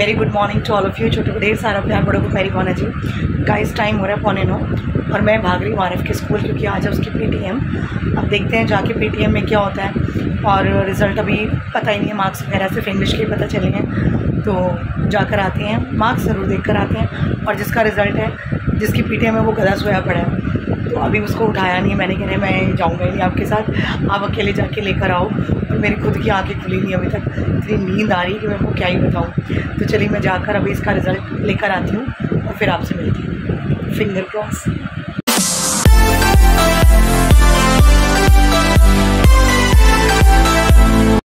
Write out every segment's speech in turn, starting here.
Very good morning to all of you. छोटे को ढेर सारा प्यार, बड़ों को मेरी कौन है जी। गाइस टाइम हो रहा है 8:45 और मैं भाग रही हूँ आरिफ के स्कूल क्योंकि आज है उसकी पीटीएम। अब देखते हैं जाके पीटीएम में क्या होता है और रिज़ल्ट अभी पता ही नहीं है। मार्क्स वगैरह सिर्फ इंग्लिश के पता चले हैं, तो जाकर आते हैं, मार्क्स ज़रूर देख कर आते हैं। और जिसका रिज़ल्ट है, जिसकी पीटीएम है, वो गधा सोया पड़ा है, तो अभी उसको उठाया नहीं है। मैंने कहा मैं जाऊँगा ही नहीं आपके साथ, आप अकेले जाके लेकर आओ। और मेरी खुद की आंखें खुली नहीं अभी तक, इतनी नींद आ रही है कि मैं आपको क्या ही बताऊँ। तो चलिए मैं जाकर अभी इसका रिज़ल्ट लेकर आती हूँ और फिर आपसे मिलती हूँ। Finger cross.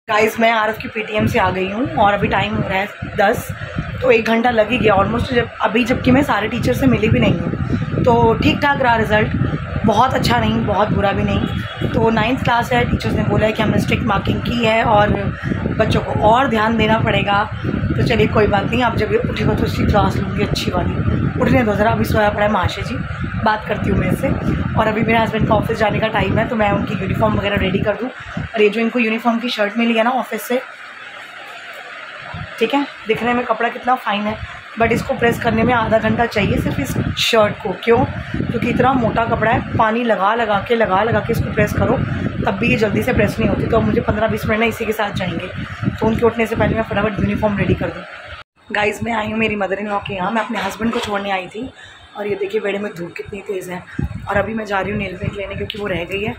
गाइस मैं आरफ की पीटीएम से आ गई हूँ और अभी टाइम हो रहा है 10, तो 1 घंटा लग ही गया ऑलमोस्ट। जबकि मैं सारे टीचर से मिली भी नहीं हूँ, तो ठीक ठाक रहा रिज़ल्ट। बहुत अच्छा नहीं, बहुत बुरा भी नहीं। तो 9th क्लास है, टीचर्स ने बोला है कि हमने स्ट्रिक्ट मार्किंग की है और बच्चों को और ध्यान देना पड़ेगा। तो चलिए कोई बात नहीं, आप जब उठेगा तो उसकी क्लास लूँगी अच्छी वाली। उठने दो ज़रा, अभी सोया पड़ा है महाशय जी, बात करती हूँ मैं इससे। और अभी मेरे हस्बैंड का ऑफिस जाने का टाइम है, तो मैं उनकी यूनिफॉर्म वगैरह रेडी कर दूँ। और ये जो इनको यूनिफॉर्म की शर्ट मिली है ना ऑफिस से, ठीक है, दिखने में कपड़ा कितना फ़ाइन है, बट इसको प्रेस करने में आधा घंटा चाहिए सिर्फ इस शर्ट को। क्यों? क्योंकि इतना मोटा कपड़ा है, पानी लगा लगा के इसको प्रेस करो तब भी ये जल्दी से प्रेस नहीं होती। तो अब मुझे 15-20 मिनट ना इसी के साथ जाएंगे, तो उनके उठने से पहले मैं फटाफट यूनिफॉर्म रेडी कर दूँ। गाइज़ मैं आई हूँ मेरी मदर इन लॉ के यहाँ, मैं अपने हस्बैंड को छोड़ने आई थी। और ये देखिए बेड़े में धूप कितनी तेज़ है। और अभी मैं जा रही हूँ नेल पेंट लेने क्योंकि वो रह गई है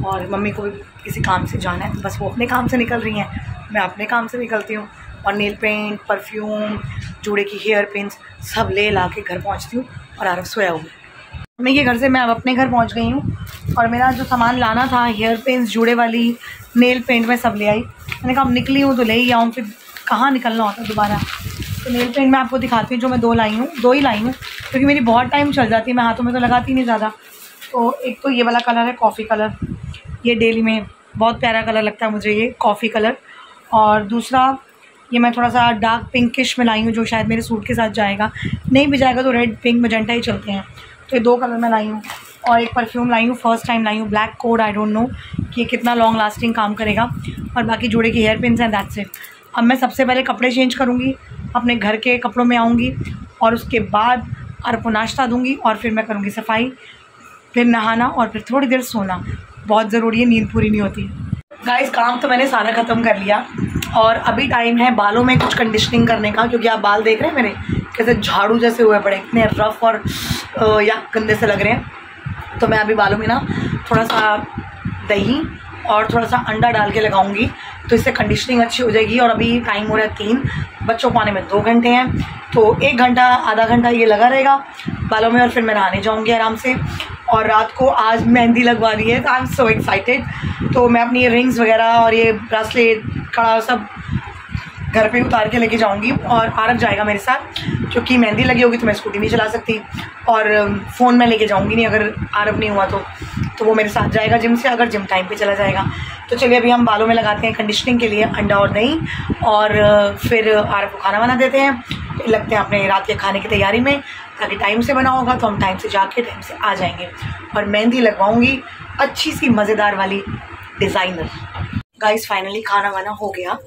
और मम्मी को भी किसी काम से जाना है। तो बस वो अपने काम से निकल रही हैं, मैं अपने काम से निकलती हूँ। और नेल पेंट, परफ्यूम, जूड़े की हेयर पिन्स सब ले ला के घर पहुँचती हूँ और आरफ सोया हुआ है। मैं ये घर से मैं अब अपने घर पहुँच गई हूँ और मेरा जो सामान लाना था, हेयर पिन्स, जूड़े वाली, नेल पेंट, मैं सब ले आई। मैंने कहा अब निकली हूँ तो ले ही आऊँ, फिर कहाँ निकलना होता दोबारा। तो नेल पेंट मैं आपको दिखाती हूँ, जो मैं 2 ही लाई हूँ क्योंकि मेरी बहुत टाइम चल जाती है, मैं हाथों में तो लगाती नहीं ज़्यादा। तो एक तो ये वाला कलर है कॉफ़ी कलर, ये डेली में बहुत प्यारा कलर लगता है मुझे, ये कॉफ़ी कलर। और दूसरा ये मैं थोड़ा सा डार्क पिंकिश में लाई हूँ, जो शायद मेरे सूट के साथ जाएगा, नहीं भी जाएगा तो रेड, पिंक, मजेंटा ही चलते हैं। तो ये 2 कलर मैं लाई हूँ। और एक परफ्यूम लाई हूँ, फर्स्ट टाइम लाई हूँ, black code. I don't know कि ये कितना लॉन्ग लास्टिंग काम करेगा। और बाकी जोड़े की हेयर पिन्स हैं, दैट्स इट। अब मैं सबसे पहले कपड़े चेंज करूँगी, अपने घर के कपड़ों में आऊँगी और उसके बाद आरफ को नाश्ता दूँगी और फिर मैं करूँगी सफाई, फिर नहाना और फिर थोड़ी देर सोना। बहुत ज़रूरी है, नींद पूरी नहीं होती। गाइस काम तो मैंने सारा ख़त्म कर लिया और अभी टाइम है बालों में कुछ कंडीशनिंग करने का, क्योंकि आप बाल देख रहे हैं मेरे कैसे झाड़ू जैसे हुए पड़े, इतने रफ़ और या गंदे से लग रहे हैं। तो मैं अभी बालों में ना थोड़ा सा दही और थोड़ा सा अंडा डाल के लगाऊंगी, तो इससे कंडीशनिंग अच्छी हो जाएगी। और अभी टाइम हो रहा है 3, बच्चों को आने में 2 घंटे हैं, तो 1 घंटा आधा घंटा ये लगा रहेगा बालों में और फिर मैं नहाने जाऊंगी आराम से। और रात को आज मेहंदी लगवा रही है, आई एम सो एक्साइटेड। तो मैं अपनी रिंग्स वगैरह और ये ब्रेसलेट, कड़ा सब घर पे उतार के लेके जाऊंगी और आरफ जाएगा मेरे साथ, क्योंकि मेहंदी लगी होगी तो मैं स्कूटी नहीं चला सकती और फ़ोन में लेके जाऊंगी नहीं अगर आरफ नहीं हुआ तो वो मेरे साथ जाएगा जिम से, अगर जिम टाइम पे चला जाएगा। तो चलिए अभी हम बालों में लगाते हैं कंडीशनिंग के लिए अंडा और दही, और फिर आरफ को खाना बना देते हैं, फिर लगते हैं अपने रात के खाने की तैयारी में, ताकि टाइम से बना होगा तो हम टाइम से जाके टाइम से आ जाएंगे। और मेहंदी लगवाऊँगी अच्छी सी मज़ेदार वाली डिज़ाइनर। गाइस फाइनली खाना वाना हो गया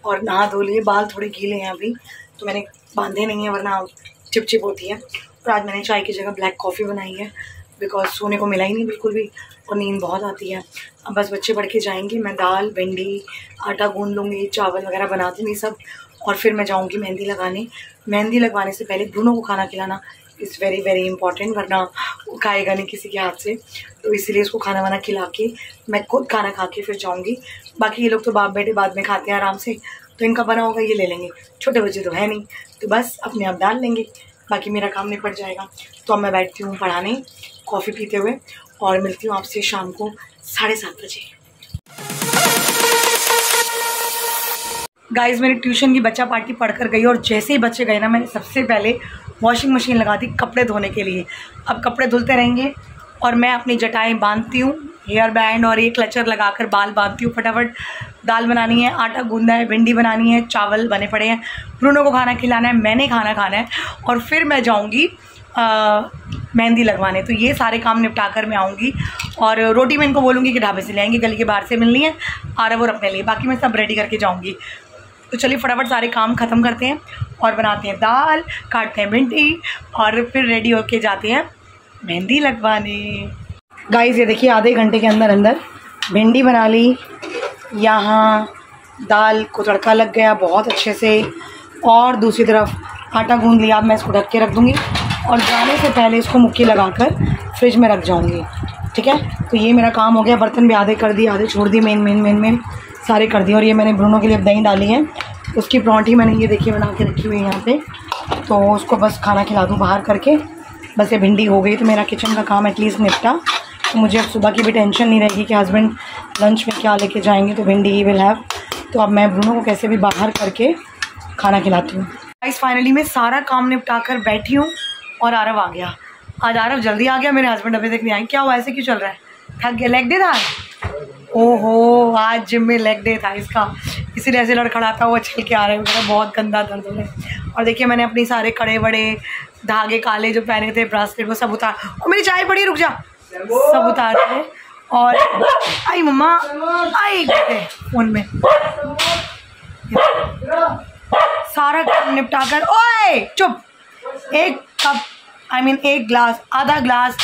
और नहा धो लिए, बाल थोड़े गीले हैं अभी तो मैंने बांधे नहीं है वरना चिपचिप होती है। और आज मैंने चाय की जगह ब्लैक कॉफ़ी बनाई है बिकॉज सोने को मिला ही नहीं बिल्कुल भी और नींद बहुत आती है। अब बस बच्चे पढ़ के जाएंगे, मैं दाल, भिंडी, आटा गूंद लूँगी, चावल वगैरह बना दूँगी सब, और फिर मैं जाऊँगी मेहंदी लगाने। मेहंदी लगवाने से पहले ब्रूनो को खाना खिलाना इज़ वेरी वेरी इंपॉर्टेंट, वरना वो खाएगा नहीं किसी के हाथ से। तो इसीलिए उसको खाना वाना खिला के मैं खुद खाना खा के फिर जाऊँगी। बाकी ये लोग तो बाप बेटे बाद में खाते हैं आराम से, तो इनका बना होगा ये ले लेंगे, छोटे बच्चे तो है नहीं, तो बस अपने आप डाल लेंगे, बाकी मेरा काम निपट जाएगा। तो अब मैं बैठती हूँ पढ़ाने कॉफ़ी पीते हुए और मिलती हूँ आपसे शाम को 7:30 बजे। गाइस मेरी ट्यूशन की बच्चा पार्टी पढ़कर गई और जैसे ही बच्चे गए ना, मैंने सबसे पहले वॉशिंग मशीन लगा दी कपड़े धोने के लिए। अब कपड़े धुलते रहेंगे और मैं अपनी जटाएं बांधती हूँ, हेयर बैंड और ये क्लचर लगाकर बाल बांधती हूँ। फटाफट दाल बनानी है, आटा गूंदा है, भिंडी बनानी है, चावल बने पड़े हैं, ब्रूनो को खाना खिलाना है, मैंने खाना खाना है और फिर मैं जाऊँगी मेहंदी लगवाने। तो ये सारे काम निपटा कर मैं आऊँगी और रोटी मैं इनको बोलूँगी कि ढाबे से ले आएंगे, गली के बाहर से मिलनी है, और वो रखने लिए, बाकी मैं सब रेडी करके जाऊँगी। तो चलिए फटाफट सारे काम ख़त्म करते हैं और बनाते हैं दाल, काटते हैं भिंडी और फिर रेडी होके जाते हैं मेहंदी लगवाने। गाइस ये देखिए आधे घंटे के अंदर अंदर भिंडी बना ली, यहाँ दाल को तड़का लग गया बहुत अच्छे से, और दूसरी तरफ आटा गूंद लिया। अब मैं इसको ढक के रख दूँगी और जाने से पहले इसको मुक्की लगाकर फ्रिज में रख जाऊँगी। ठीक है, तो ये मेरा काम हो गया। बर्तन भी आधे कर दिए, आधे छोड़ दिए, मेन सारे कर दिए। और ये मैंने ब्रूनो के लिए दही डाली है, उसकी परौंठी मैंने ये देखिए बना के रखी हुई है यहाँ पे, तो उसको बस खाना खिला दूँ बाहर करके। बस ये भिंडी हो गई तो मेरा किचन का काम एटलीस्ट निपटा। तो मुझे अब सुबह की भी टेंशन नहीं रहेगी कि हस्बैंड लंच में क्या लेके जाएंगे, तो भिंडी ही विल हैव। तो अब मैं ब्रूनो को कैसे भी बाहर करके खाना खिलाती हूँ। गाइस फाइनली मैं सारा काम निपटा कर बैठी हूँ और आरव आ गया। आज आरव जल्दी आ गया, मेरे हस्बैंड अभी तक नहीं आए। क्या हुआ, ऐसे क्यों चल रहा है? थक गया? लेग डे था? ओहो, आज जिम में लेग डे था इसका, इसीलिए ऐसे लड़खड़ाता हुआ चल के आ रहे हैं। बहुत गंदा दर्द हो रहा है। और देखिए मैंने अपनी सारे कड़े बड़े धागे काले जो पहने थे ब्रासलेट वो सब उतार, और मेरी चाय पड़ी, रुक जा, सब उतार थे। और आई मम्मा आई फोन में सारा काम निपटा कर, ओए चुप, एक कप एक ग्लास, आधा ग्लास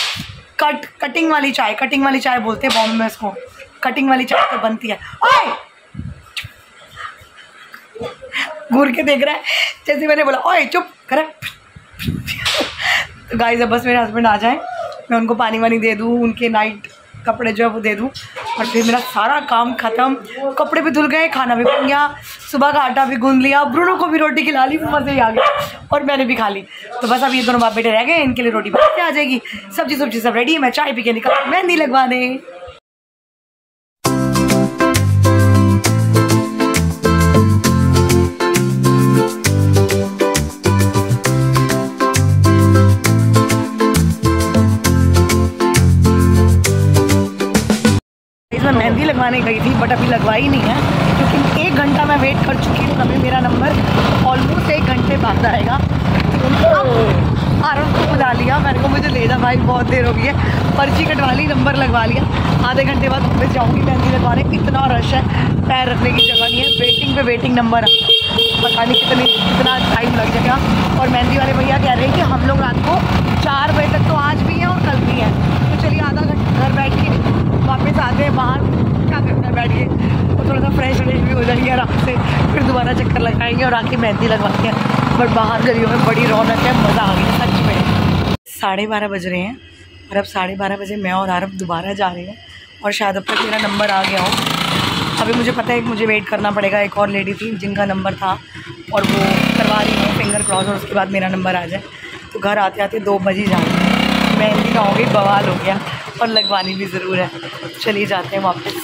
कटिंग वाली चाय बोलते हैं बॉम्बे में इसको, कटिंग वाली चाय तो बनती है। ओए घूर के देख रहा है जैसे मैंने बोला ओए चुप कर। तो गाइस अब बस मेरे हस्बैंड आ जाएं, मैं उनको पानी वानी दे दूँ, उनके नाइट कपड़े जो है वो दे दूँ, और फिर मेरा सारा काम ख़त्म। कपड़े भी धुल गए, खाना भी बन गया, सुबह का आटा भी गूंद लिया, ब्रूनो को भी रोटी खिला ली, मज़े ही आ गया, और मैंने भी खा ली। तो बस अब ये दोनों बाप बेटे रह गए, इनके लिए रोटी बना के आ जाएगी, सब्जी सब रेडी है। मैं चाय पी के निकल मेहंदी लगवाने। मैं मेहंदी लगवाने गई थी बट अभी लगवाई नहीं है, क्योंकि 1 घंटा मैं वेट कर चुकी हूँ। अभी मेरा नंबर ऑलमोस्ट 1 घंटे बाद आएगा। आरव को बुला लिया, मैंने कहा मुझे ले जा भाई, बहुत देर हो गई है। पर्ची कटवा ली, नंबर लगवा लिया, आधे घंटे बाद मैं जाऊँगी मेहंदी लगवाने। इतना रश है, पैर रखने की जगह नहीं है, वेटिंग पे वेटिंग नंबर है, पता नहीं कितना टाइम लग जाएगा। और मेहंदी वाले भैया कह रहे हैं कि हम लोग रात को 4 बजे तक तो आज भी हैं और कल भी हैं, तो चलिए आधा घंटा घर बैठ के वापस आते हैं। बाहर क्या करना है बैठ के, और थोड़ा सा फ्रेश भी हो जाएंगे आराम से, फिर दोबारा चक्कर लगाएंगे और आके मेहंदी लगवाते हैं। बट बाहर गलियों में बड़ी रौनक है, मज़ा आ गया सच में। 12:30 बज रहे हैं और अब 12:30 बजे मैं और आरव दोबारा जा रहे हैं, और शायद अब तक मेरा नंबर आ गया हो। अभी मुझे पता है कि मुझे वेट करना पड़ेगा। एक और लेडी थी जिनका नंबर था और वो करवा रही है फिंगर क्रॉस, और उसके बाद मेरा नंबर आ जाए। तो घर आते आते 2 बज ही जाए। मेहंदी का हो गई, बवाल हो गया, और लगवानी भी ज़रूर है। चलिए जाते हैं वापस।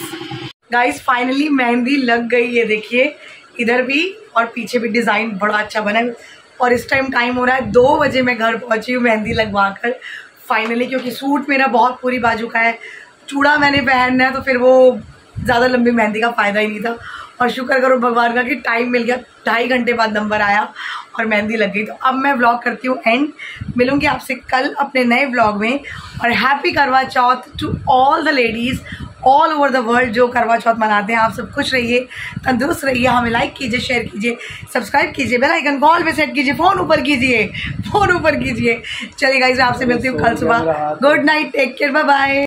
गाइस फाइनली मेहंदी लग गई, ये देखिए इधर भी और पीछे भी डिज़ाइन बड़ा अच्छा बना है। और इस टाइम हो रहा है 2 बजे, मैं घर पहुंची हूँ मेहंदी लगवा कर फाइनली, क्योंकि सूट मेरा बहुत पूरी बाजू का है, चूड़ा मैंने पहनना है, तो फिर वो ज़्यादा लंबी मेहंदी का फ़ायदा ही नहीं था। और शुक्र करो भगवान का कि टाइम मिल गया, 2.5 घंटे बाद नंबर आया और मेहंदी लग गई। तो अब मैं व्लॉग करती हूँ एंड, मिलूंगी आपसे कल अपने नए व्लॉग में। और happy Karva Chauth to all the ladies all over the world जो करवा चौथ मनाते हैं। आप सब खुश रहिए, तंदुरुस्त रहिए, हमें लाइक कीजिए, शेयर कीजिए, सब्सक्राइब कीजिए, बेल आइकन कॉल पे सेट कीजिए, फ़ोन ऊपर कीजिए। चलिए गाइस, आपसे मिलती हूँ कल सुबह। Good night, take care, bye bye.